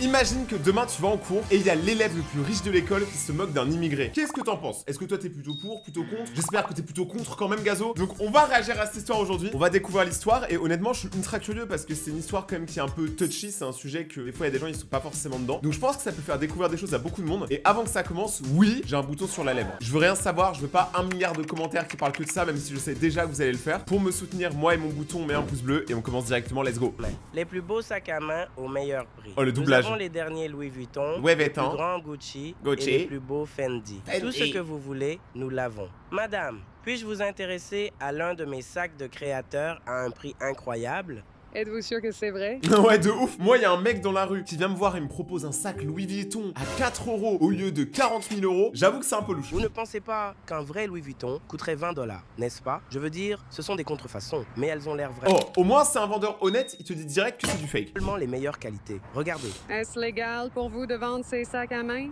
Imagine que demain tu vas en cours et il y a l'élève le plus riche de l'école qui se moque d'un immigré. Qu'est-ce que t'en penses? Est-ce que toi t'es plutôt pour, plutôt contre? J'espère que t'es plutôt contre quand même, Gazo. Donc on va réagir à cette histoire aujourd'hui. On va découvrir l'histoire et honnêtement je suis ultra curieux parce que c'est une histoire quand même qui est un peu touchy. C'est un sujet que des fois il y a des gens ils sont pas forcément dedans. Donc je pense que ça peut faire découvrir des choses à beaucoup de monde. Et avant que ça commence, oui, j'ai un bouton sur la lèvre. Je veux rien savoir, je veux pas 1 milliard de commentaires qui parlent que de ça, même si je sais déjà que vous allez le faire. Pour me soutenir, moi et mon bouton, on met un pouce bleu et on commence directement. Let's go. Les plus beaux sacs à main au meilleur prix. Oh, le doublage. Nous avons les derniers Louis Vuitton, Louis les Vuitton. plus grands Gucci, Gucci. et les plus beaux Fendi. Fendi. Tout ce que vous voulez, nous l'avons. Madame, puis-je vous intéresser à l'un de mes sacs de créateur à un prix incroyable? Êtes-vous sûr que c'est vrai? Ouais, de ouf. Moi, il y a un mec dans la rue qui vient me voir et me propose un sac Louis Vuitton à 4 € au lieu de 40 000 €. J'avoue que c'est un peu louche. Vous ne pensez pas qu'un vrai Louis Vuitton coûterait 20 $, n'est-ce pas? Je veux dire, ce sont des contrefaçons, mais elles ont l'air vraies. Oh, au moins c'est un vendeur honnête, il te dit direct que c'est du fake. Seulement les meilleures qualités. Regardez. Est-ce légal pour vous de vendre ces sacs à main?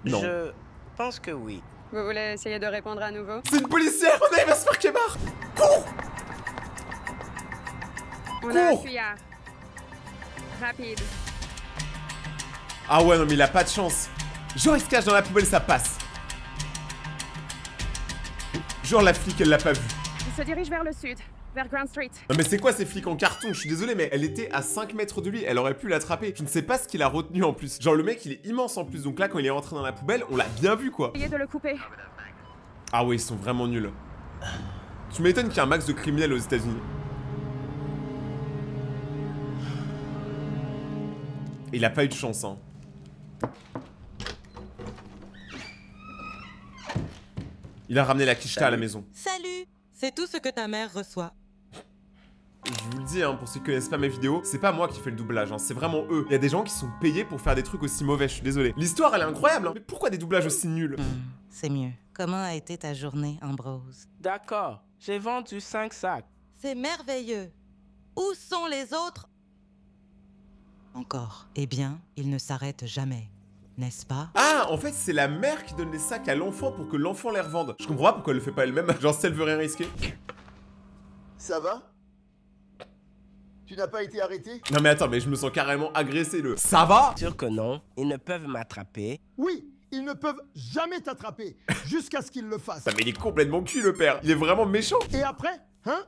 Non. Je pense que oui. Vous voulez essayer de répondre à nouveau? C'est une policière, on arrive à se faire qu'ébarre. Cours. On a un fuyard. Rapide. Ah ouais, non mais il a pas de chance. Genre il se cache dans la poubelle, ça passe. Genre la flic, elle l'a pas vu. Il se dirige vers le sud, vers Grand Street. Non mais c'est quoi ces flics en carton? Je suis désolé mais elle était à 5 mètres de lui, elle aurait pu l'attraper. Je ne sais pas ce qu'il a retenu en plus. Genre le mec il est immense en plus, donc là quand il est rentré dans la poubelle, on l'a bien vu quoi. Essayez de le couper. Ah ouais, ils sont vraiment nuls. Tu m'étonnes qu'il y a un max de criminels aux États-Unis. Il a pas eu de chance, hein. Il a ramené la quicheta à la maison. Salut! C'est tout ce que ta mère reçoit. Je vous le dis, hein, pour ceux qui connaissent pas mes vidéos, c'est pas moi qui fais le doublage, hein, c'est vraiment eux. Il y a des gens qui sont payés pour faire des trucs aussi mauvais, je suis désolé. L'histoire, elle est incroyable, hein. Mais pourquoi des doublages aussi nuls? C'est mieux. Comment a été ta journée, Ambrose? D'accord, j'ai vendu 5 sacs. C'est merveilleux. Où sont les autres? Encore. Eh bien, il ne s'arrête jamais, n'est-ce pas? Ah, en fait, c'est la mère qui donne les sacs à l'enfant pour que l'enfant les revende. Je comprends pas pourquoi elle le fait pas elle-même, genre si elle veut rien risquer. Ça va? Tu n'as pas été arrêté? Non mais attends, mais je me sens carrément agressé, le... Ça va? Sûr que non, ils ne peuvent m'attraper. Oui, ils ne peuvent jamais t'attraper jusqu'à ce qu'ils le fassent. Ah, mais il est complètement cul, le père. Il est vraiment méchant. Et après, hein?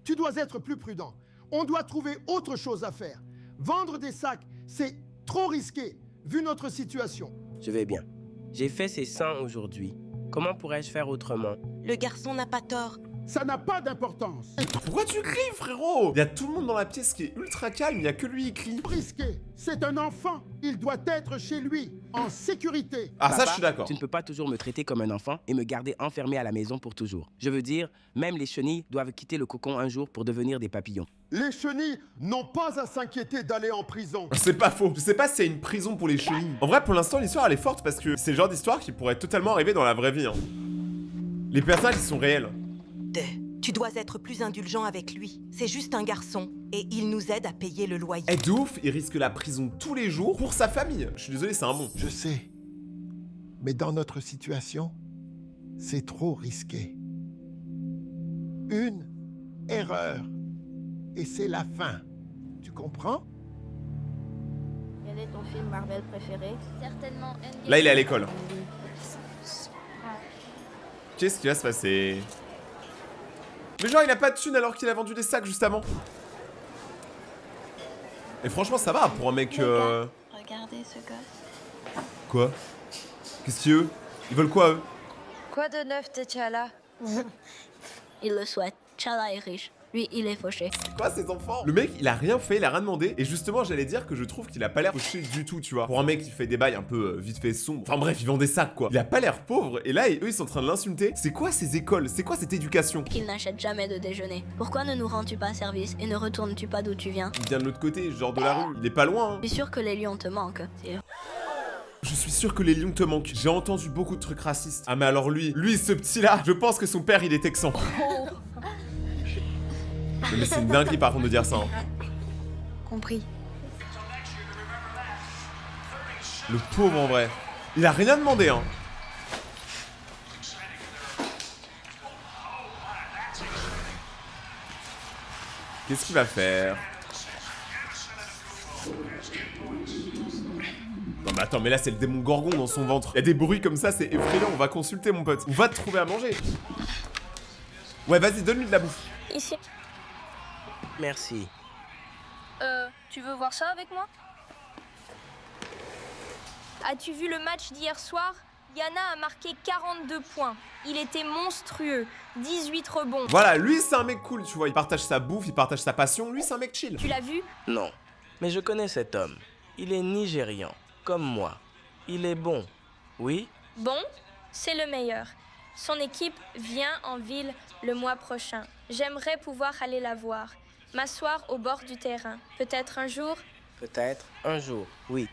Tu dois être plus prudent. On doit trouver autre chose à faire. Vendre des sacs, c'est trop risqué, vu notre situation. Je vais bien. J'ai fait ces 100 aujourd'hui. Comment pourrais-je faire autrement? Le garçon n'a pas tort. Ça n'a pas d'importance. Pourquoi tu cries, frérot? Il y a tout le monde dans la pièce qui est ultra calme, il y a que lui qui crie. Risqué, c'est un enfant. Il doit être chez lui, en sécurité. Ah, ça, Papa, je suis d'accord. Tu ne peux pas toujours me traiter comme un enfant et me garder enfermé à la maison pour toujours. Je veux dire, même les chenilles doivent quitter le cocon un jour pour devenir des papillons. Les chenilles n'ont pas à s'inquiéter d'aller en prison. C'est pas faux. Je sais pas s'il y a une prison pour les chenilles. En vrai, pour l'instant, l'histoire, elle est forte parce que c'est le genre d'histoire qui pourrait totalement arriver dans la vraie vie, hein. Les personnages, ils sont réels. Tu dois être plus indulgent avec lui. C'est juste un garçon et il nous aide à payer le loyer. Eh, de ouf, il risque la prison tous les jours pour sa famille. Je suis désolé, c'est un bon. Je sais. Mais dans notre situation, c'est trop risqué. Une erreur. Et c'est la fin. Tu comprends? Quel est ton film Marvel préféré? Certainement Endgame. Là, il est à l'école. Qu'est-ce qui va se passer? Mais genre, il a pas de thune alors qu'il a vendu des sacs juste avant. Et franchement, ça va pour un mec... Regardez ce gosse. Quoi? Qu'est-ce qu'ils veulent? Ils veulent quoi, eux? Quoi de neuf, T'Challa? Il le souhaite. T'Challa est riche. Lui, il est fauché. Quoi ces enfants? Le mec il a rien fait, il a rien demandé. Et justement j'allais dire que je trouve qu'il a pas l'air fauché du tout, tu vois. Pour un mec qui fait des bails un peu vite fait sombre. Enfin bref, il vend des sacs quoi. Il a pas l'air pauvre. Et là eux ils sont en train de l'insulter. C'est quoi ces écoles? C'est quoi cette éducation? Il n'achète jamais de déjeuner. Pourquoi ne nous rends-tu pas service et ne retournes-tu pas d'où tu viens? Il vient de l'autre côté, genre de la rue. Il est pas loin, hein. Je suis sûr que les lions te manquent. Je suis sûr que les lions te manquent. J'ai entendu beaucoup de trucs racistes. Ah mais alors lui ce petit là, je pense que son père il est texan. Mais c'est une dinguerie par contre de dire ça, hein. Compris. Le pauvre en vrai. Il a rien demandé, hein. Qu'est-ce qu'il va faire? Non mais attends, mais là c'est le démon Gorgon dans son ventre. Il y a des bruits comme ça, c'est effrayant. On va consulter mon pote. On va te trouver à manger. Ouais, vas-y, donne-lui de la bouffe. Ici. Merci. Tu veux voir ça avec moi? As-tu vu le match d'hier soir? Yana a marqué 42 points. Il était monstrueux. 18 rebonds. Voilà, lui c'est un mec cool, tu vois. Il partage sa bouffe, il partage sa passion. Lui c'est un mec chill. Tu l'as vu? Non, mais je connais cet homme. Il est nigérian, comme moi. Il est bon, oui? Bon, c'est le meilleur. Son équipe vient en ville le mois prochain. J'aimerais pouvoir aller la voir. M'asseoir au bord du terrain. Peut-être un jour? Peut-être un jour, oui.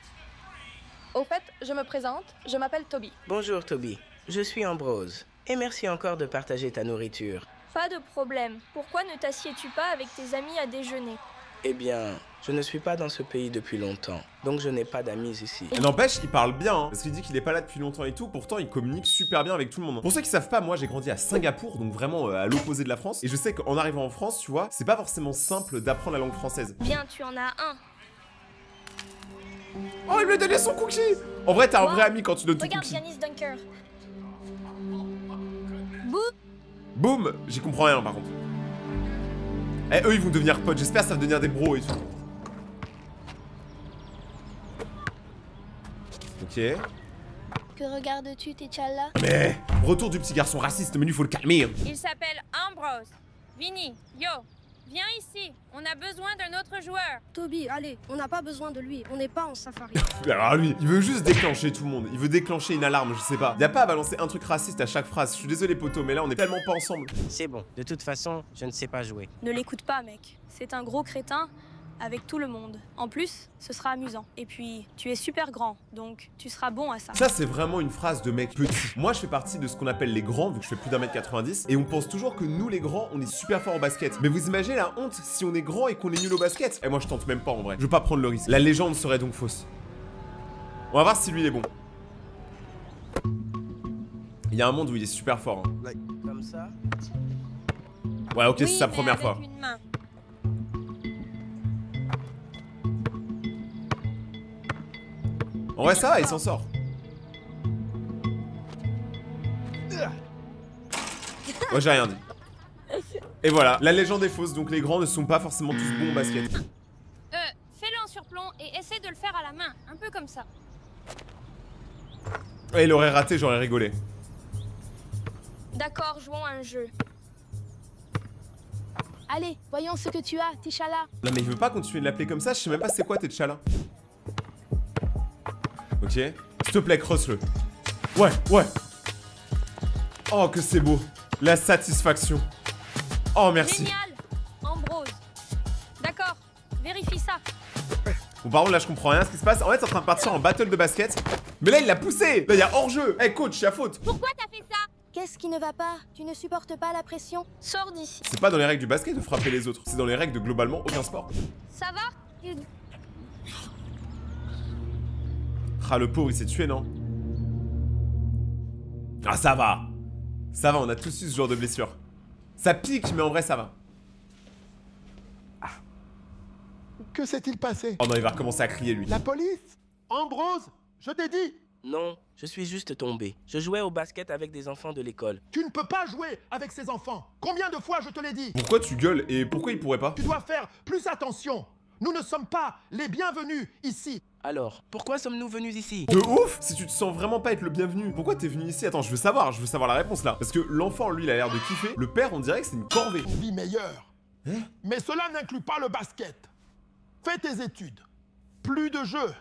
Au fait, je me présente, je m'appelle Toby. Bonjour Toby, je suis Ambrose. Et merci encore de partager ta nourriture. Pas de problème. Pourquoi ne t'assieds-tu pas avec tes amis à déjeuner? Eh bien, je ne suis pas dans ce pays depuis longtemps, donc je n'ai pas d'amis ici. N'empêche, il parle bien, hein, parce qu'il dit qu'il est pas là depuis longtemps et tout, pourtant il communique super bien avec tout le monde. Pour ceux qui savent pas, moi j'ai grandi à Singapour, donc vraiment à l'opposé de la France, et je sais qu'en arrivant en France, tu vois, c'est pas forcément simple d'apprendre la langue française. Bien, tu en as un. Oh, il lui a donné son cookie! En vrai, t'as un vrai ami quand tu donnes ton Regarde cookie. Giannis Dunker. Boum! J'y comprends rien par contre. Eh, eux ils vont devenir potes, j'espère que ça va devenir des bros et tout. Ok. Que regardes-tu, T'Challa? Mais, retour du petit garçon raciste, mais lui faut le calmer. Hein. Il s'appelle Ambrose. Vinny, yo, viens ici. On a besoin d'un autre joueur. Toby, allez, on n'a pas besoin de lui, on n'est pas en safari. Alors lui, il veut juste déclencher tout le monde. Il veut déclencher une alarme, je sais pas. Y a pas à balancer un truc raciste à chaque phrase. Je suis désolé poto, mais là on est tellement pas ensemble. C'est bon, de toute façon, je ne sais pas jouer. Ne l'écoute pas, mec. C'est un gros crétin avec tout le monde. En plus, ce sera amusant. Et puis, tu es super grand, donc tu seras bon à ça. Ça c'est vraiment une phrase de mec petit. Moi je fais partie de ce qu'on appelle les grands, vu que je fais plus d'1m90. Et on pense toujours que nous les grands, on est super forts au basket. Mais vous imaginez la honte si on est grand et qu'on est nul au basket? Et moi je tente même pas en vrai. Je veux pas prendre le risque. La légende serait donc fausse. On va voir si lui il est bon. Il y a un monde où il est super fort. Hein. Comme ça? Ouais, ok, Oui, c'est sa mais première avec fois. une main. En vrai, ça va, il s'en sort. Moi, j'ai rien dit. Et voilà, la légende est fausse, donc les grands ne sont pas forcément tous bons au basket. Fais-le en surplomb et essaie de le faire à la main, un peu comme ça. Ouais, il aurait raté, j'aurais rigolé. D'accord, jouons à un jeu. Allez, voyons ce que tu as, T'Challa. Non, mais il veut pas continuer de l'appeler comme ça, je sais même pas c'est quoi T'Challa. Ok. S'il te plaît, creuse-le. Ouais, ouais. Oh, que c'est beau. La satisfaction. Oh, merci. Génial, Ambrose. D'accord, vérifie ça. Bon, par contre, là, je comprends rien à ce qui se passe. En fait, c'est en train de partir en battle de basket. Mais là, il l'a poussé. Là, il y a hors-jeu. Eh, coach, y'a faute. Pourquoi t'as fait ça? Qu'est-ce qui ne va pas? Tu ne supportes pas la pression? Sors d'ici. C'est pas dans les règles du basket de frapper les autres. C'est dans les règles de globalement aucun sport. Ça va? Ah, le pauvre, il s'est tué, non? Ah, ça va. Ça va, on a tous eu ce genre de blessure. Ça pique, mais en vrai, ça va. Que s'est-il passé? Oh non, il va recommencer à crier, lui. La police? Ambrose, je t'ai dit, Non, je suis juste tombé. Je jouais au basket avec des enfants de l'école. tu ne peux pas jouer avec ces enfants. Combien de fois je te l'ai dit? Pourquoi tu gueules et pourquoi il pourrait pas? Tu dois faire plus attention. Nous ne sommes pas les bienvenus ici. Alors, pourquoi sommes-nous venus ici? De ouf! Si tu te sens vraiment pas être le bienvenu, pourquoi t'es venu ici? Attends, je veux savoir la réponse là. Parce que l'enfant, lui, il a l'air de kiffer. Le père, on dirait que c'est une corvée. Une vie meilleure. Hein? Mais cela n'inclut pas le basket. Fais tes études. Plus de jeux.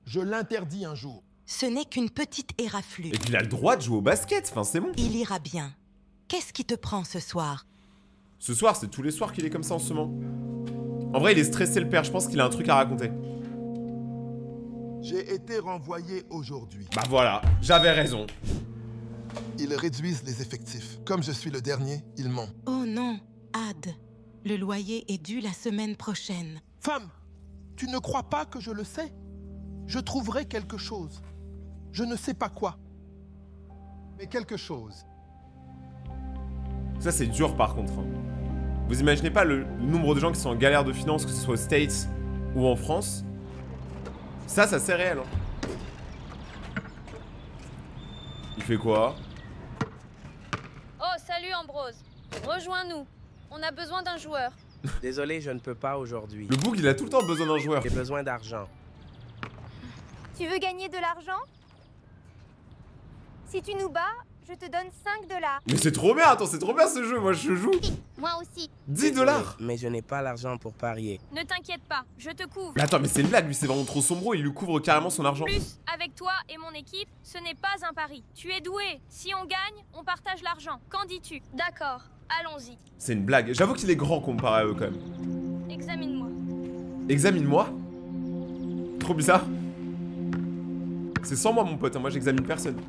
Je l'interdis un jour. Ce n'est qu'une petite éraflure. Et puis il a le droit de jouer au basket, enfin c'est bon. Il ira bien. Qu'est-ce qui te prend ce soir? Ce soir, c'est tous les soirs qu'il est comme ça en ce moment. En vrai, il est stressé le père, je pense qu'il a un truc à raconter. J'ai été renvoyé aujourd'hui. Bah voilà, j'avais raison. Ils réduisent les effectifs. Comme je suis le dernier, ils mentent. Oh non, Ad. Le loyer est dû la semaine prochaine. Femme, tu ne crois pas que je le sais? Je trouverai quelque chose. Je ne sais pas quoi. Mais quelque chose. Ça, c'est dur par contre. Vous imaginez pas le nombre de gens qui sont en galère de finances, que ce soit aux States Ou en France. Ça c'est réel. Hein. Il fait quoi? Oh, salut Ambrose. Rejoins-nous. On a besoin d'un joueur. Désolé, je ne peux pas aujourd'hui. Le bouc, il a tout le temps besoin d'un joueur. J'ai besoin d'argent. Tu veux gagner de l'argent? Si tu nous bats, je te donne 5 $. Mais c'est trop bien, attends, c'est trop bien ce jeu, moi je joue. Moi aussi. 10 $. Mais je n'ai pas l'argent pour parier. Ne t'inquiète pas, je te couvre. Mais attends, mais c'est une blague, lui c'est vraiment trop sombreau, il lui couvre carrément son argent. Plus, avec toi et mon équipe, ce n'est pas un pari. Tu es doué. Si on gagne, on partage l'argent. Qu'en dis-tu? D'accord, allons-y. C'est une blague, j'avoue qu'il est grand comparé à eux quand même. Examine-moi. Examine-moi? Trop bizarre. C'est sans moi mon pote, hein. Moi j'examine personne.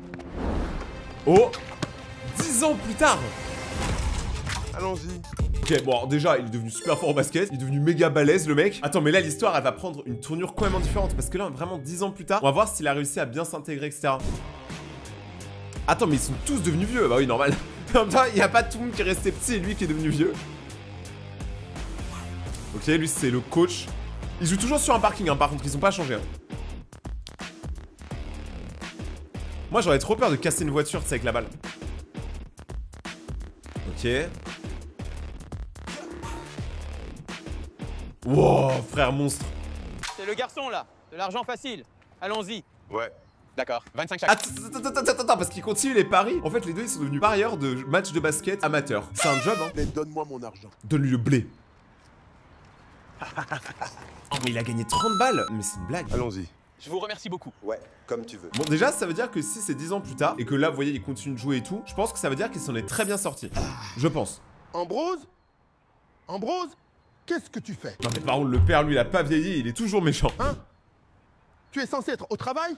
Oh, 10 ans plus tard. Allons-y. Ok, bon alors déjà il est devenu super fort au basket, il est devenu méga balèze le mec. Attends mais là l'histoire elle va prendre une tournure complètement différente. Parce que là vraiment 10 ans plus tard, on va voir s'il a réussi à bien s'intégrer etc. Attends mais ils sont tous devenus vieux, bah oui normal. En même temps il n'y a pas tout le monde qui est resté petit et lui qui est devenu vieux. Ok, lui c'est le coach. Il joue toujours sur un parking hein, par contre ils ont pas changé hein. Moi j'aurais trop peur de casser une voiture, tu sais, avec la balle. Ok. Wow, frère monstre. C'est le garçon là, de l'argent facile. Allons-y. Ouais. D'accord, 25 chaque. Attends, parce qu'ils continuent les paris. En fait, les deux ils sont devenus parieurs de matchs de basket amateurs. C'est un job, hein. Mais donne-moi mon argent. Donne-lui le blé. Oh, mais il a gagné 30 balles. Mais c'est une blague. Allons-y. Je vous remercie beaucoup. Ouais, comme tu veux. Bon, déjà, ça veut dire que si c'est 10 ans plus tard et que là, vous voyez, il continue de jouer et tout, je pense que ça veut dire qu'il s'en est très bien sorti. Je pense. Ambrose? Ambrose? Qu'est-ce que tu fais? Non, mais par contre, le père, lui, il a pas vieilli, il est toujours méchant. Hein? Tu es censé être au travail?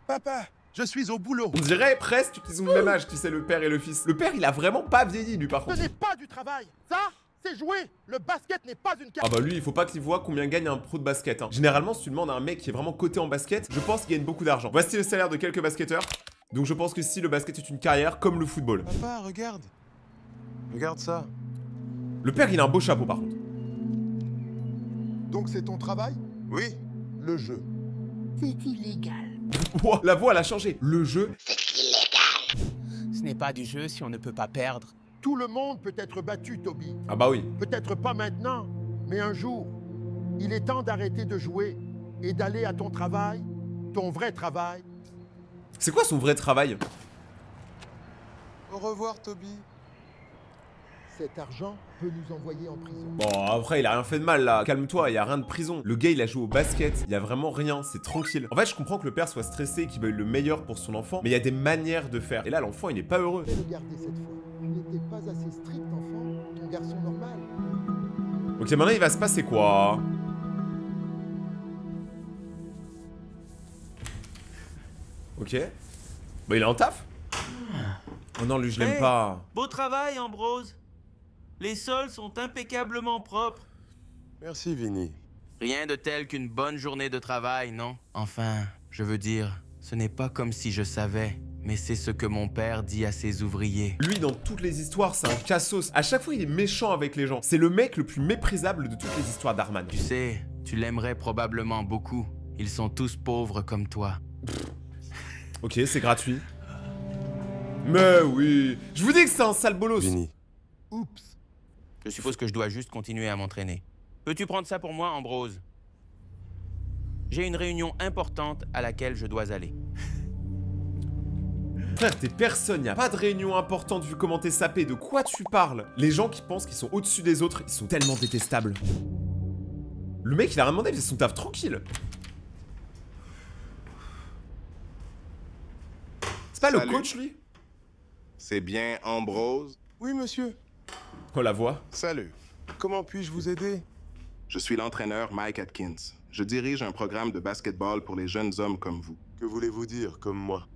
Papa, je suis au boulot. On dirait presque qu'ils ont le même âge, tu sais, le père et le fils. Le père, il a vraiment pas vieilli, lui, par Ce contre. n'est pas du travail. Ça, c'est jouer. Le basket n'est pas une Ah carte. bah lui, il faut pas qu'il voit combien gagne un pro de basket. Hein. Généralement, si tu demandes à un mec qui est vraiment coté en basket, je pense qu'il gagne beaucoup d'argent. Voici le salaire de quelques basketteurs. Donc je pense que si le basket est une carrière, comme le football. Papa, regarde. Regarde ça. Le père, il a un beau chapeau, par contre. Donc c'est ton travail? Oui. Le jeu. C'est illégal. Wow, la voix, elle a changé. Le jeu. Ce n'est pas du jeu si on ne peut pas perdre. Tout le monde peut être battu, Toby. Ah bah oui. Peut-être pas maintenant, mais un jour. Il est temps d'arrêter de jouer et d'aller à ton travail, ton vrai travail. C'est quoi son vrai travail? Au revoir, Toby. Cet argent peut nous envoyer en prison. Bon, après, il a rien fait de mal, là. Calme-toi, il y a rien de prison. Le gars, il a joué au basket. Il y a vraiment rien, c'est tranquille. En fait, je comprends que le père soit stressé et qu'il veuille le meilleur pour son enfant, mais il y a des manières de faire. Et là, l'enfant, il est pas heureux. Je vais le garder cette fois. Tu n'étais pas assez strict, enfant. Ton garçon normal. Ok, maintenant, il va se passer quoi? Ok. Bah, il est en taf. Oh non, lui, je l'aime Hey, pas. Beau travail, Ambrose. Les sols sont impeccablement propres. Merci, Vinny. Rien de tel qu'une bonne journée de travail, non? Enfin, je veux dire, ce n'est pas comme si je savais, mais c'est ce que mon père dit à ses ouvriers. Lui, dans toutes les histoires, c'est un cassos. À chaque fois, il est méchant avec les gens. C'est le mec le plus méprisable de toutes les histoires d'Arman. Tu sais, tu l'aimerais probablement beaucoup. Ils sont tous pauvres comme toi. Ok, c'est gratuit. Mais oui. Je vous dis que c'est un sale bolos. Vinny. Oups. Je suppose que je dois juste continuer à m'entraîner. Peux-tu prendre ça pour moi, Ambrose? J'ai une réunion importante à laquelle je dois aller. Frère, t'es personne, y a pas de réunion importante vu comment t'es sapé, de quoi tu parles? Les gens qui pensent qu'ils sont au-dessus des autres, ils sont tellement détestables. Le mec, il a rien demandé, il faisait son taf tranquille. C'est pas Salut. le coach, lui? C'est bien Ambrose? Oui, monsieur. Oh, la voix. Salut. Comment puis-je vous aider? Je suis l'entraîneur Mike Atkins. Je dirige un programme de basketball pour les jeunes hommes comme vous. Que voulez-vous dire, comme moi?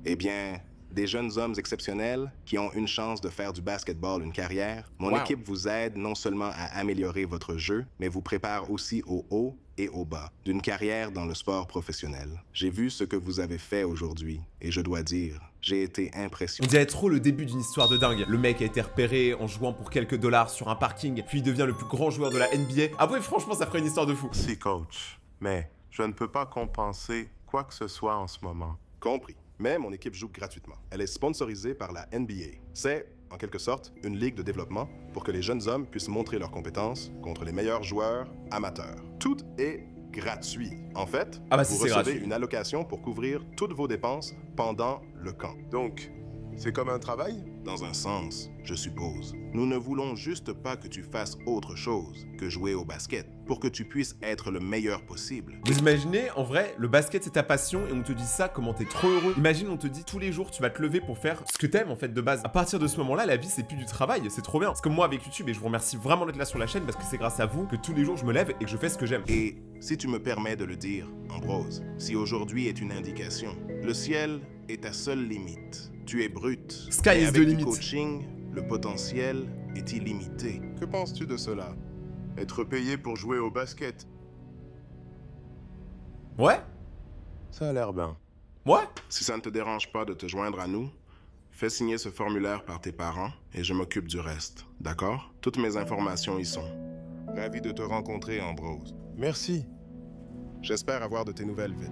Eh bien, des jeunes hommes exceptionnels qui ont une chance de faire du basketball une carrière. Mon Wow. équipe vous aide non seulement à améliorer votre jeu, mais vous prépare aussi au haut et au bas d'une carrière dans le sport professionnel. J'ai vu ce que vous avez fait aujourd'hui et je dois dire, j'ai été On impressionné. dirait trop le début d'une histoire de dingue. Le mec a été repéré en jouant pour quelques dollars sur un parking, puis il devient le plus grand joueur de la NBA. Après, franchement, ça ferait une histoire de fou. Si, coach. Mais je ne peux pas compenser quoi que ce soit en ce moment. Compris. Mais mon équipe joue gratuitement. Elle est sponsorisée par la NBA. C'est, en quelque sorte, une ligue de développement pour que les jeunes hommes puissent montrer leurs compétences contre les meilleurs joueurs amateurs. Tout est gratuit. En fait, Ah bah, vous c'est recevez gratuit. une allocation pour couvrir toutes vos dépenses pendant le camp. Donc, c'est comme un travail? Dans un sens, je suppose. Nous ne voulons juste pas que tu fasses autre chose que jouer au basket, pour que tu puisses être le meilleur possible. Vous imaginez, en vrai, le basket c'est ta passion et on te dit ça, comment t'es trop heureux. Imagine, on te dit tous les jours tu vas te lever pour faire ce que t'aimes en fait de base. À partir de ce moment-là, la vie c'est plus du travail, c'est trop bien. C'est comme moi avec YouTube et je vous remercie vraiment d'être là sur la chaîne parce que c'est grâce à vous que tous les jours je me lève et que je fais ce que j'aime. Et si tu me permets de le dire, Ambrose, si aujourd'hui est une indication, le ciel est ta seule limite. Tu es brut. Sky mais is avec the du limit. coaching, le potentiel est illimité. Que penses-tu de cela? Être payé pour jouer au basket? Ouais? Ça a l'air bien. Ouais? Si ça ne te dérange pas de te joindre à nous, fais signer ce formulaire par tes parents et je m'occupe du reste. D'accord? Toutes mes informations y sont. Ravi de te rencontrer, Ambrose. Merci. J'espère avoir de tes nouvelles vite.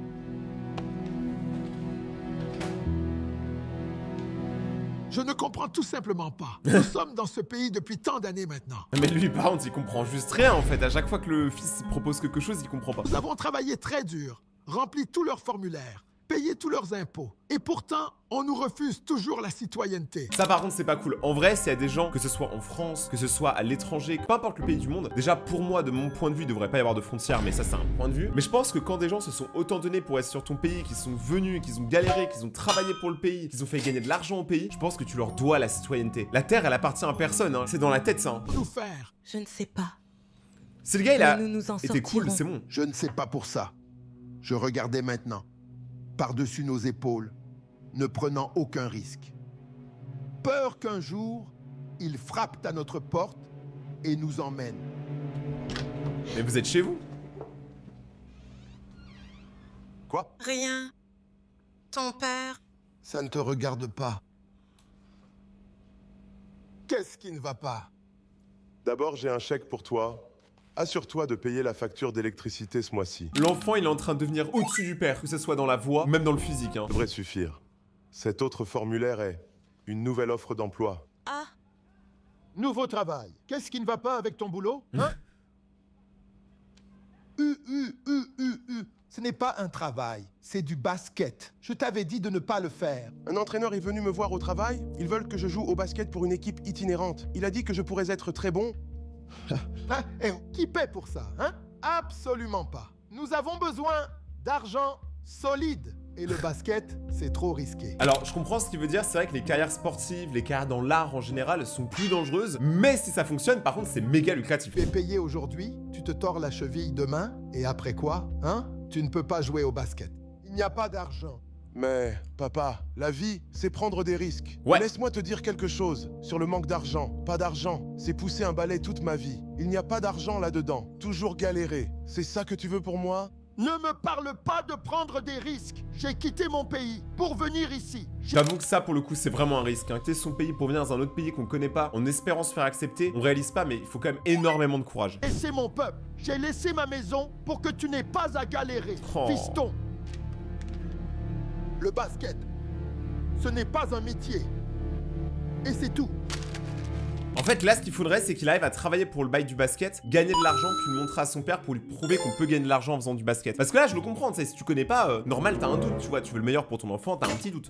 Je ne comprends tout simplement pas. Nous sommes dans ce pays depuis tant d'années maintenant. Mais lui par contre il comprend juste rien en fait. À chaque fois que le fils propose quelque chose, il comprend pas. Nous avons travaillé très dur, rempli tous leurs formulaires, payé tous leurs impôts. Et pourtant, on nous refuse toujours la citoyenneté. Ça par contre c'est pas cool. En vrai, s'il y a des gens, que ce soit en France, que ce soit à l'étranger, peu importe le pays du monde, déjà pour moi, de mon point de vue, il devrait pas y avoir de frontières, mais ça c'est un point de vue. Mais je pense que quand des gens se sont autant donnés pour être sur ton pays, qu'ils sont venus, qu'ils ont galéré, qu'ils ont travaillé pour le pays, qu'ils ont fait gagner de l'argent au pays, je pense que tu leur dois la citoyenneté. La terre, elle appartient à personne, hein. C'est dans la tête ça. Hein. Nous faire. Je ne sais pas. Si le gars il a Mais nous en été cool, sortirons. c'est bon. Je ne sais pas pour ça. Je regardais maintenant, par-dessus nos épaules, ne prenant aucun risque. Peur qu'un jour, ils frappent à notre porte et nous emmènent. Mais vous êtes chez vous? Quoi? Rien. Ton père. Ça ne te regarde pas. Qu'est-ce qui ne va pas? D'abord, j'ai un chèque pour toi. Assure-toi de payer la facture d'électricité ce mois-ci. L'enfant il est en train de devenir au-dessus du père, que ce soit dans la voix, ou même dans le physique. Hein. Ça devrait suffire. Cet autre formulaire est une nouvelle offre d'emploi. Ah. Nouveau travail. Qu'est-ce qui ne va pas avec ton boulot? Hein? Ce n'est pas un travail, c'est du basket. Je t'avais dit de ne pas le faire. Un entraîneur est venu me voir au travail. Ils veulent que je joue au basket pour une équipe itinérante. Il a dit que je pourrais être très bon. Hein? Et qui paie pour ça, hein? Absolument pas. Nous avons besoin d'argent solide. Et le basket, c'est trop risqué. Alors, je comprends ce qu'il veut dire. C'est vrai que les carrières sportives, les carrières dans l'art en général sont plus dangereuses. Mais si ça fonctionne, par contre, c'est méga lucratif. Tu es payé aujourd'hui, tu te tords la cheville demain, et après quoi, hein? Tu ne peux pas jouer au basket. Il n'y a pas d'argent. Mais, papa, la vie, c'est prendre des risques. Ouais. Laisse-moi te dire quelque chose sur le manque d'argent. Pas d'argent, c'est pousser un balai toute ma vie. Il n'y a pas d'argent là-dedans. Toujours galérer. C'est ça que tu veux pour moi? Ne me parle pas de prendre des risques. J'ai quitté mon pays pour venir ici. J'avoue que ça, pour le coup, c'est vraiment un risque. Hein. Quitter son pays pour venir dans un autre pays qu'on connaît pas, en espérant se faire accepter, on réalise pas, mais il faut quand même énormément de courage. J'ai laissé mon peuple. J'ai laissé ma maison pour que tu n'aies pas à galérer. Oh. Fiston. Le basket, ce n'est pas un métier. Et c'est tout. En fait, là, ce qu'il faudrait, c'est qu'il arrive à travailler pour le bail du basket, gagner de l'argent, puis le montrer à son père pour lui prouver qu'on peut gagner de l'argent en faisant du basket. Parce que là, je le comprends, tu sais, si tu connais pas, normal, t'as un doute, tu vois, tu veux le meilleur pour ton enfant, t'as un petit doute.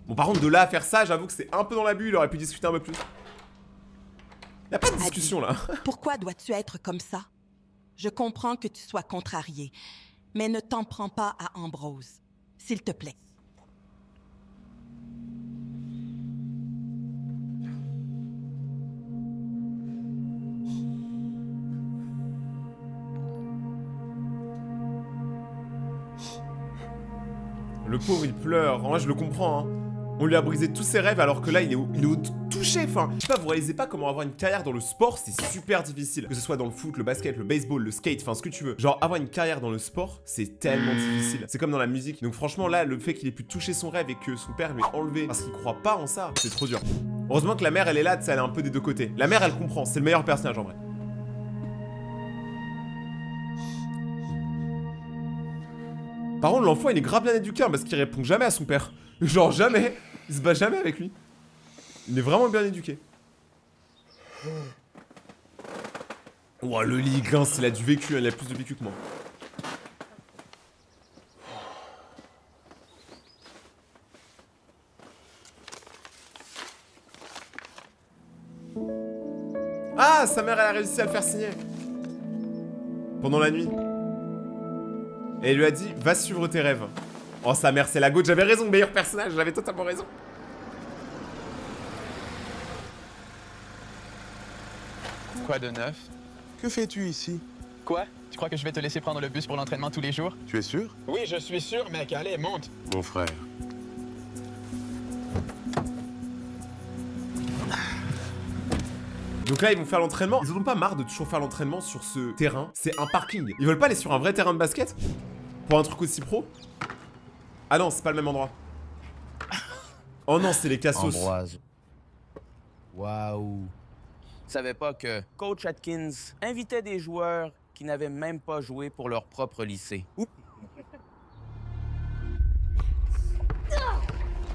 Bon, par contre, de là à faire ça, j'avoue que c'est un peu dans l'abus, il aurait pu discuter un peu plus. Y'a pas de discussion, là. Pourquoi dois-tu être comme ça? Je comprends que tu sois contrarié, mais ne t'en prends pas à Ambrose, s'il te plaît. Le pauvre, il pleure. En vrai, je le comprends, hein. On lui a brisé tous ses rêves alors que là, il est au tout touché. Enfin, je sais pas, vous réalisez pas comment avoir une carrière dans le sport, c'est super difficile. Que ce soit dans le foot, le basket, le baseball, le skate, enfin ce que tu veux. Genre, avoir une carrière dans le sport, c'est tellement difficile. C'est comme dans la musique. Donc franchement, là, le fait qu'il ait pu toucher son rêve et que son père lui ait enlevé parce qu'il croit pas en ça, c'est trop dur. Heureusement que la mère, elle est là, tu sais, elle est un peu des deux côtés. La mère, elle comprend, c'est le meilleur personnage en vrai. Par contre, l'enfant, il est grave bien éduqué hein, parce qu'il répond jamais à son père. Genre jamais. Il se bat jamais avec lui. Il est vraiment bien éduqué. Ouah, le lit grince, il a du vécu, il a plus de vécu que moi. Ah, sa mère, elle a réussi à le faire signer. Pendant la nuit. Et elle lui a dit, va suivre tes rêves. Oh, sa mère, c'est la goutte, j'avais raison, meilleur personnage, j'avais totalement raison. Quoi de neuf? Que fais-tu ici? Quoi? Tu crois que je vais te laisser prendre le bus pour l'entraînement tous les jours? Tu es sûr? Oui, je suis sûr, mec. Allez, monte. Mon frère. Donc là, ils vont faire l'entraînement. Ils en ont pas marre de toujours faire l'entraînement sur ce terrain. C'est un parking. Ils veulent pas aller sur un vrai terrain de basket? Pour un truc aussi pro? Ah non, c'est pas le même endroit. Oh non, c'est les Cassos. Ambroise. Waouh. Je savais pas que Coach Atkins invitait des joueurs qui n'avaient même pas joué pour leur propre lycée.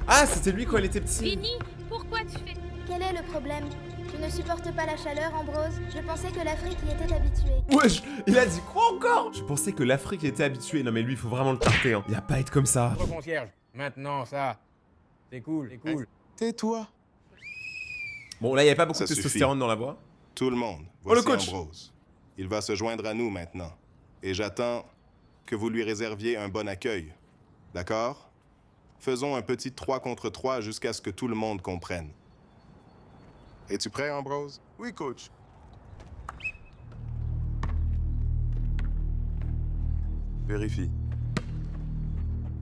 Ah, c'était lui quand il était petit. Vinny, pourquoi tu fais... Quel est le problème? Tu ne supportes pas la chaleur, Ambrose? Je pensais que l'Afrique y était habituée. Wesh, il a dit quoi encore? Je pensais que l'Afrique y était habituée. Non mais lui, il faut vraiment le tarter. Hein. Il a pas à être comme ça. Concierge, maintenant ça. C'est cool, c'est cool. Tais-toi. Bon, là, il n'y avait pas beaucoup Ça de testostérone dans la voix. Tout le monde. Oh, le Voici coach. Ambrose. Il va se joindre à nous maintenant. Et j'attends que vous lui réserviez un bon accueil. D'accord? Faisons un petit 3 contre 3 jusqu'à ce que tout le monde comprenne. Es-tu prêt, Ambrose? Oui, coach. Vérifie.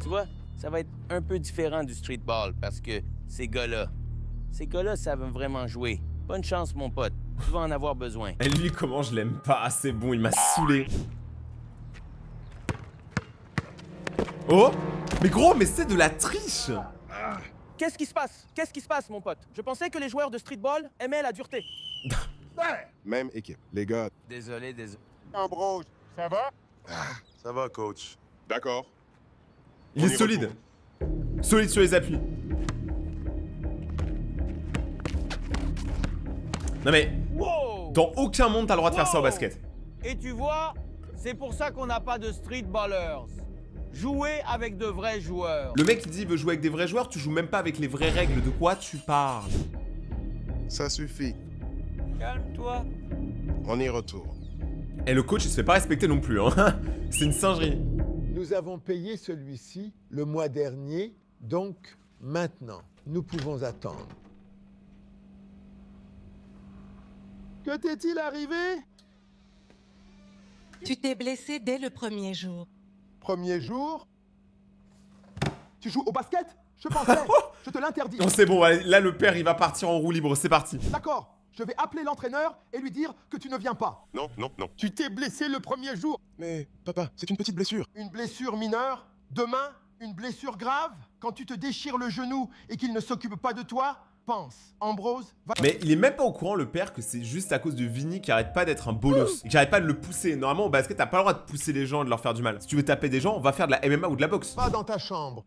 Tu vois, ça va être un peu différent du streetball parce que ces gars-là savent vraiment jouer. Bonne chance, mon pote. Tu vas en avoir besoin. Et lui, comment je l'aime pas? C'est bon, il m'a saoulé. Oh! Mais gros, mais c'est de la triche! Qu'est-ce qui se passe? Qu'est-ce qui se passe, mon pote? Je pensais que les joueurs de streetball aimaient la dureté. Même équipe. Les gars. Désolé. Ambrose, ça va? Ça va, coach. D'accord. Il est solide. Solide sur les appuis. Non mais, dans aucun monde t'as le droit de faire ça au basket. Et tu vois, c'est pour ça qu'on n'a pas de streetballers. Jouer avec de vrais joueurs. Le mec il dit il veut jouer avec des vrais joueurs, tu joues même pas avec les vraies règles, de quoi tu parles? Ça suffit. Calme-toi. On y retourne. Et le coach il se fait pas respecter non plus, hein. C'est une singerie. Nous avons payé celui-ci le mois dernier, donc maintenant, nous pouvons attendre. Que t'est-il arrivé? Tu t'es blessé dès le premier jour. Premier jour? Tu joues au basket? Je pensais. Je te l'interdis. Non c'est bon, allez, là le père il va partir en roue libre, c'est parti. D'accord. Je vais appeler l'entraîneur et lui dire que tu ne viens pas. Non. Tu t'es blessé le premier jour. Mais, papa, c'est une petite blessure. Une blessure mineure? Demain, une blessure grave? Quand tu te déchires le genou et qu'il ne s'occupe pas de toi? Pense, Ambrose va... Mais il est même pas au courant le père que c'est juste à cause de Vinny qui arrête pas d'être un bolos, qui arrête pas de le pousser. Normalement au basket t'as pas le droit de pousser les gens et de leur faire du mal. Si tu veux taper des gens, on va faire de la MMA ou de la boxe. Va dans ta chambre.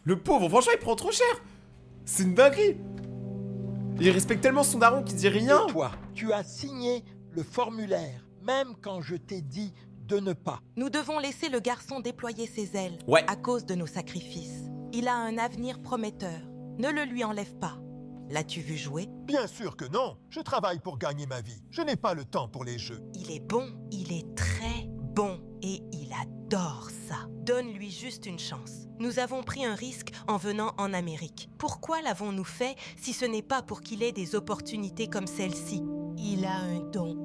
Le pauvre, franchement il prend trop cher. C'est une dinguerie. Il respecte tellement son daron qu'il dit rien. Et toi, tu as signé le formulaire, même quand je t'ai dit de ne pas. Nous devons laisser le garçon déployer ses ailes à cause de nos sacrifices. Il a un avenir prometteur. Ne le lui enlève pas. L'as-tu vu jouer? Bien sûr que non. Je travaille pour gagner ma vie. Je n'ai pas le temps pour les jeux. Il est bon, il est très bon et il adore ça. Donne-lui juste une chance. Nous avons pris un risque en venant en Amérique. Pourquoi l'avons-nous fait si ce n'est pas pour qu'il ait des opportunités comme celle-ci? Il a un don.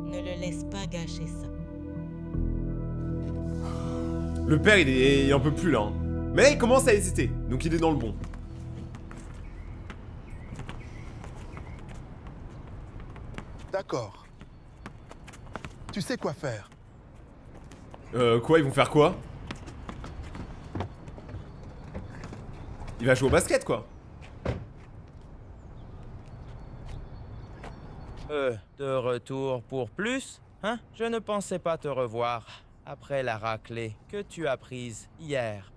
Ne le laisse pas gâcher ça. Le père il en peut plus là. Hein. Mais là il commence à hésiter, donc il est dans le bon. D'accord. Tu sais quoi faire. Quoi, ils vont faire quoi? Il va jouer au basket, quoi. De retour pour plus? Hein? Je ne pensais pas te revoir après la raclée que tu as prise hier.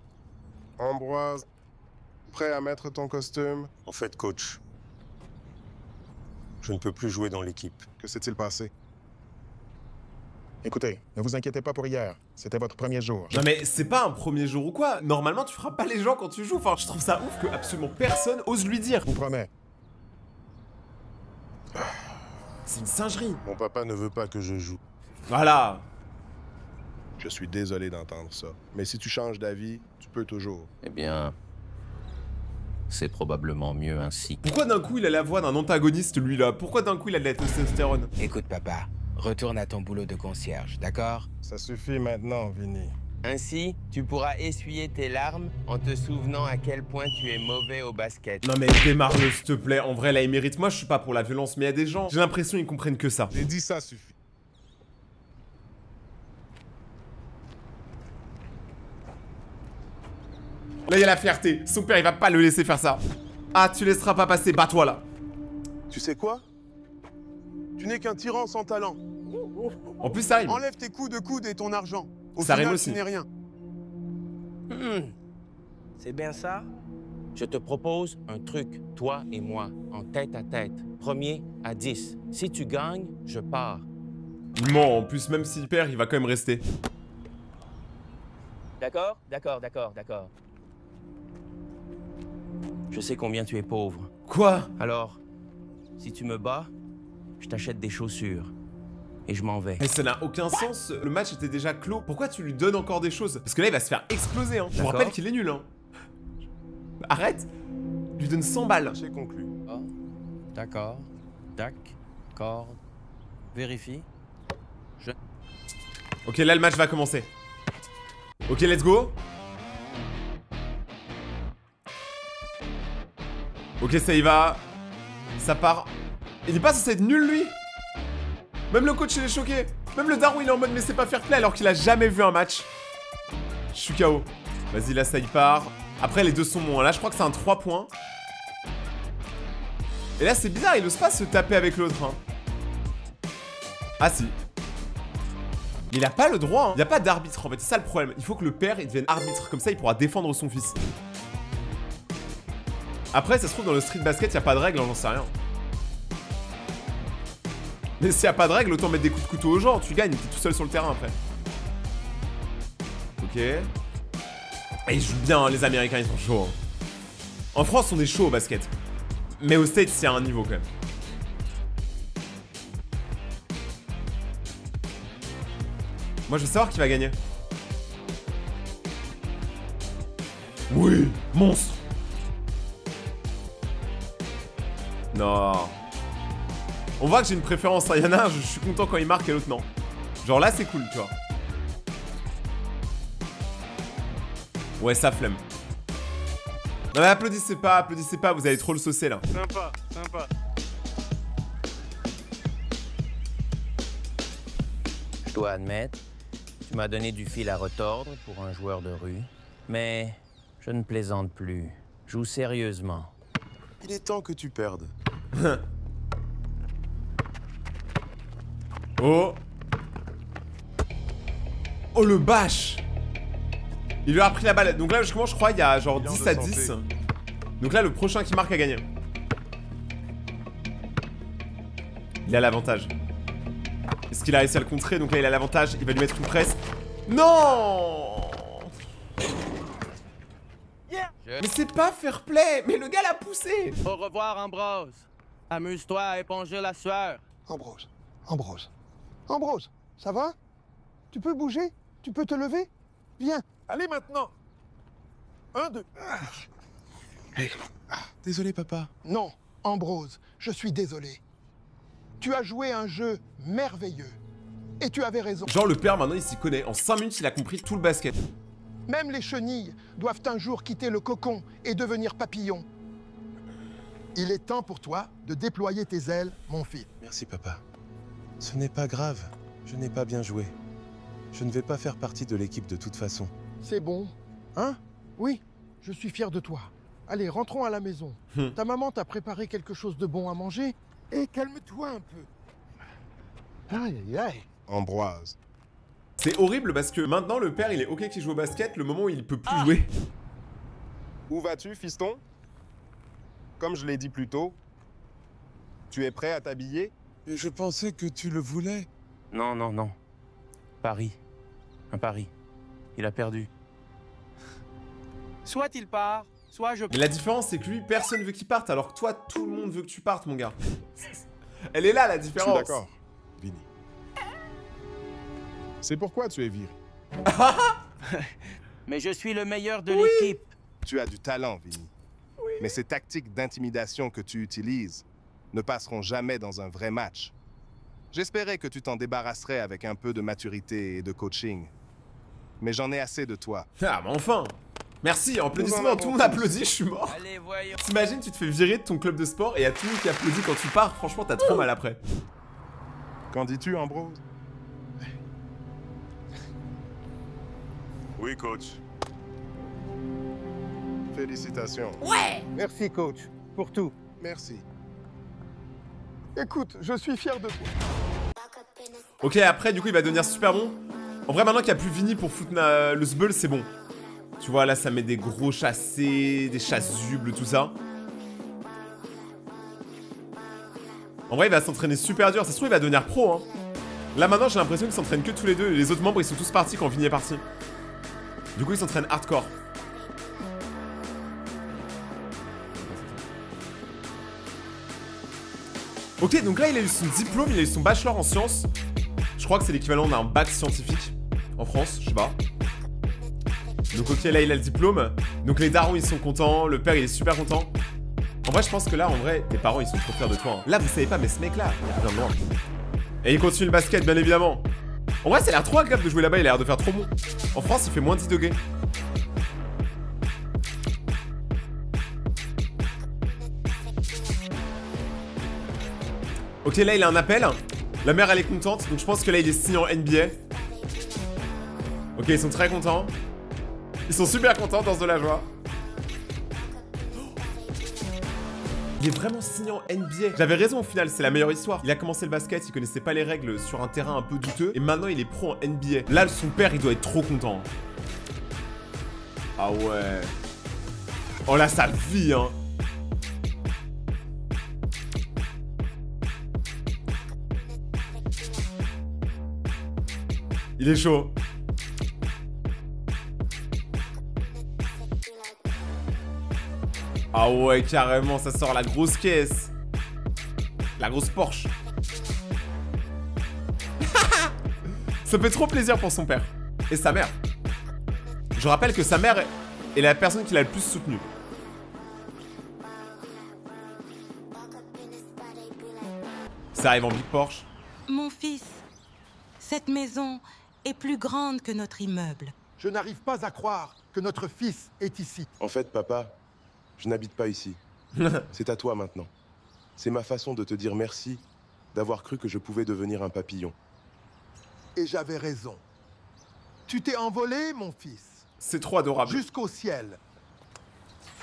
Ambroise, prêt à mettre ton costume? En fait, coach, je ne peux plus jouer dans l'équipe. Que s'est-il passé? Écoutez, ne vous inquiétez pas pour hier. C'était votre premier jour. Non mais c'est pas un premier jour ou quoi. Normalement, tu frappes pas les gens quand tu joues. Enfin, je trouve ça ouf que absolument personne ose lui dire. Je vous promets. C'est une singerie. Mon papa ne veut pas que je joue. Voilà. Je suis désolé d'entendre ça. Mais si tu changes d'avis, tu peux toujours. Eh bien, c'est probablement mieux ainsi. Pourquoi d'un coup il a la voix d'un antagoniste, lui là? Pourquoi d'un coup il a de la testostérone? Écoute, papa, retourne à ton boulot de concierge, d'accord? Ça suffit maintenant, Vinny. Ainsi, tu pourras essuyer tes larmes en te souvenant à quel point tu es mauvais au basket. Non mais démarre-le s'il te plaît, en vrai là il mérite. Moi je suis pas pour la violence, mais il y a des gens, j'ai l'impression ils comprennent que ça. J'ai dit ça suffit. Là il y a la fierté, son père il va pas le laisser faire ça. Ah tu laisseras pas passer, bats-toi là. Tu sais quoi? Tu n'es qu'un tyran sans talent. En plus ça rime. Enlève tes coups de coude et ton argent. Au Ça final, rime aussi. tu n'es rien. C'est bien ça? Je te propose un truc, toi et moi, en tête à tête. Premier à 10. Si tu gagnes, je pars. Il ment, en plus même s'il perd, il va quand même rester. D'accord? D'accord. Je sais combien tu es pauvre. Quoi? Alors, si tu me bats, je t'achète des chaussures. Et je m'en vais. Mais ça n'a aucun sens, le match était déjà clos. Pourquoi tu lui donnes encore des choses? Parce que là il va se faire exploser hein. Je vous rappelle qu'il est nul hein. Arrête. Lui donne 100 balles. C'est conclu. Oh, d'accord. D'accord. Vérifie. Ok, là le match va commencer. Ok, let's go. Ok, ça y va. Ça part. Il est pas censé être nul lui? Même le coach il est choqué. Même le daron il est en mode mais c'est pas fair play alors qu'il a jamais vu un match. Je suis KO. Vas-y là ça y part. Après les deux sont bons. Là je crois que c'est un 3 points. Et là c'est bizarre, il ose pas se taper avec l'autre hein. Ah si. Il a pas le droit hein. Il y a pas d'arbitre en fait, c'est ça le problème. Il faut que le père il devienne arbitre. Comme ça il pourra défendre son fils. Après ça se trouve dans le street basket il y a pas de règle hein, j'en sais rien. Mais s'il n'y a pas de règle, autant mettre des coups de couteau aux gens. Tu gagnes, t'es tout seul sur le terrain après. Ok. Et ils jouent bien, hein, les Américains, ils sont chauds. Hein. En France, on est chauds au basket. Mais aux States, il y a un niveau quand même. Moi, je veux savoir qui va gagner. Oui, monstre. Non. On voit que j'ai une préférence, il y en a un, je suis content quand il marque et l'autre non. Genre là c'est cool, tu vois. Ouais, ça flemme. Non mais applaudissez pas, vous allez trop le saucer là. Sympa. Je dois admettre, tu m'as donné du fil à retordre pour un joueur de rue. Mais je ne plaisante plus. Joue sérieusement. Il est temps que tu perdes. Oh. Oh le bâche. Il lui a pris la balle. Donc là justement je crois il y a genre 10 à 10. Donc là le prochain qui marque a gagné. Il a l'avantage. Est-ce qu'il a réussi à le contrer? Donc là il a l'avantage, il va lui mettre une presse. Non. Mais c'est pas fair play. Mais le gars l'a poussé. Au revoir Ambrose. Amuse-toi à éponger la sueur. Ambrose, ça va? Tu peux bouger? Tu peux te lever? Viens. Allez maintenant. 1, 2. Désolé, papa. Non, Ambrose, je suis désolé. Tu as joué un jeu merveilleux. Et tu avais raison. Genre le père maintenant il s'y connaît. En 5 minutes il a compris tout le basket. Même les chenilles doivent un jour quitter le cocon et devenir papillons. Il est temps pour toi de déployer tes ailes, mon fils. Merci, papa. Ce n'est pas grave. Je n'ai pas bien joué. Je ne vais pas faire partie de l'équipe de toute façon. C'est bon. Hein? Oui, je suis fier de toi. Allez, rentrons à la maison. Ta maman t'a préparé quelque chose de bon à manger. Et calme-toi un peu. Aïe, aïe, aïe. Ambroise. C'est horrible parce que maintenant le père il est ok qu'il joue au basket le moment où il peut plus jouer. Où vas-tu, fiston? Comme je l'ai dit plus tôt, tu es prêt à t'habiller? Et je pensais que tu le voulais. Non, non, non. Paris. Un pari. Il a perdu. Soit il part, soit je... Mais la différence c'est que lui personne veut qu'il parte alors que toi tout le monde veut que tu partes mon gars. Elle est là la différence. Je suis d'accord, Vinny. C'est pourquoi tu es viré. Mais je suis le meilleur de l'équipe. Tu as du talent, Vinny. Mais ces tactiques d'intimidation que tu utilises ne passeront jamais dans un vrai match. J'espérais que tu t'en débarrasserais avec un peu de maturité et de coaching. Mais j'en ai assez de toi. Ah mais enfin. Merci, applaudissements, tout le monde applaudit, je suis mort. Allez, voyons. T'imagines, tu te fais virer de ton club de sport et y a tout le monde qui applaudit quand tu pars, franchement t'as trop mal après. Qu'en dis-tu, Ambrose? Oui, coach. Félicitations. Ouais! Merci, coach, pour tout. Merci. Écoute, je suis fier de toi. Ok, après du coup il va devenir super bon. En vrai maintenant qu'il n'y a plus Vinny pour foutre le sbull, c'est bon. Tu vois là ça met des gros chassés, des chasubles, tout ça. En vrai il va s'entraîner super dur, ça se trouve il va devenir pro hein. Là maintenant j'ai l'impression qu'ils s'entraînent que tous les deux. Les autres membres ils sont tous partis quand Vinny est parti. Du coup ils s'entraînent hardcore. Ok, donc là il a eu son diplôme, il a eu son bachelor en sciences. Je crois que c'est l'équivalent d'un bac scientifique en France, je sais pas. Donc ok, là il a le diplôme. Donc les darons ils sont contents, le père il est super content. En vrai je pense que là en vrai tes parents ils sont trop fiers de toi hein. Là vous savez pas mais ce mec là, il vient de loin. Et il continue le basket bien évidemment. En vrai ça a l'air trop agréable de jouer là-bas, il a l'air de faire trop bon. En France il fait moins 10 degrés. Ok, là il a un appel. La mère elle est contente, donc je pense que là il est signé en NBA. Ok, ils sont très contents. Ils sont super contents, dans de la joie. Il est vraiment signé en NBA. J'avais raison au final, c'est la meilleure histoire. Il a commencé le basket, il connaissait pas les règles sur un terrain un peu douteux. Et maintenant il est pro en NBA. Là, son père il doit être trop content. Ah ouais. Oh là, sa vie hein. Il est chaud. Ah ouais, carrément, ça sort la grosse caisse. La grosse Porsche. Ça fait trop plaisir pour son père. Et sa mère. Je rappelle que sa mère est la personne qui l'a le plus soutenu. Ça arrive en big Porsche. Mon fils, cette maison est plus grande que notre immeuble. Je n'arrive pas à croire que notre fils est ici. En fait, papa, je n'habite pas ici. C'est à toi maintenant. C'est ma façon de te dire merci d'avoir cru que je pouvais devenir un papillon. Et j'avais raison. Tu t'es envolé, mon fils. C'est trop adorable. Jusqu'au ciel.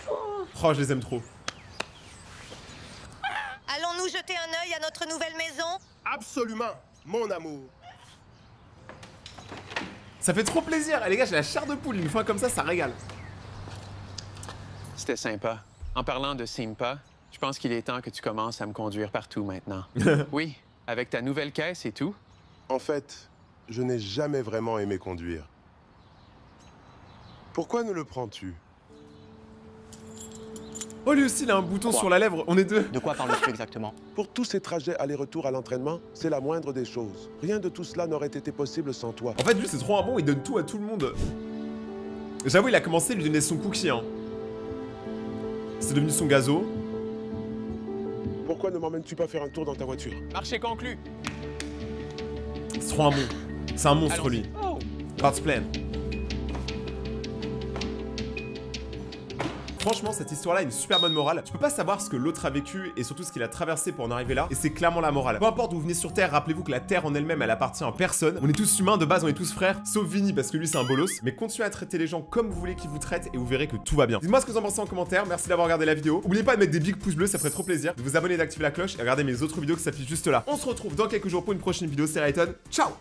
Oh, je les aime trop. Allons-nous jeter un œil à notre nouvelle maison? Absolument, mon amour. Ça fait trop plaisir. Et les gars, j'ai la chair de poule. Une fois comme ça régale. C'était sympa. En parlant de sympa, je pense qu'il est temps que tu commences à me conduire partout maintenant. Oui, avec ta nouvelle caisse et tout. En fait, je n'ai jamais vraiment aimé conduire. Pourquoi ne le prends-tu? Oh, lui aussi, il a un bouton sur la lèvre. On est deux. De quoi parles-tu exactement? Pour tous ces trajets aller-retour à l'entraînement, c'est la moindre des choses. Rien de tout cela n'aurait été possible sans toi. En fait, lui, c'est trop un bon. Il donne tout à tout le monde. J'avoue, il a commencé à lui donner son cookie, hein. C'est devenu son gazo. Pourquoi ne m'emmènes-tu pas faire un tour dans ta voiture? Marché conclu. C'est trop un bon. C'est un monstre, lui. Oh. Parts pleine. Franchement, cette histoire-là a une super bonne morale. Tu peux pas savoir ce que l'autre a vécu et surtout ce qu'il a traversé pour en arriver là, et c'est clairement la morale. Peu importe d'où vous venez sur Terre, rappelez-vous que la Terre en elle-même, elle appartient à personne. On est tous humains, de base, on est tous frères, sauf Vinny parce que lui c'est un bolos. Mais continuez à traiter les gens comme vous voulez qu'ils vous traitent et vous verrez que tout va bien. Dites-moi ce que vous en pensez en commentaire. Merci d'avoir regardé la vidéo. N'oubliez pas de mettre des big pouces bleus, ça ferait trop plaisir. De vous abonner et d'activer la cloche et regarder mes autres vidéos qui s'affichent juste là. On se retrouve dans quelques jours pour une prochaine vidéo. C'est Rayton. Ciao.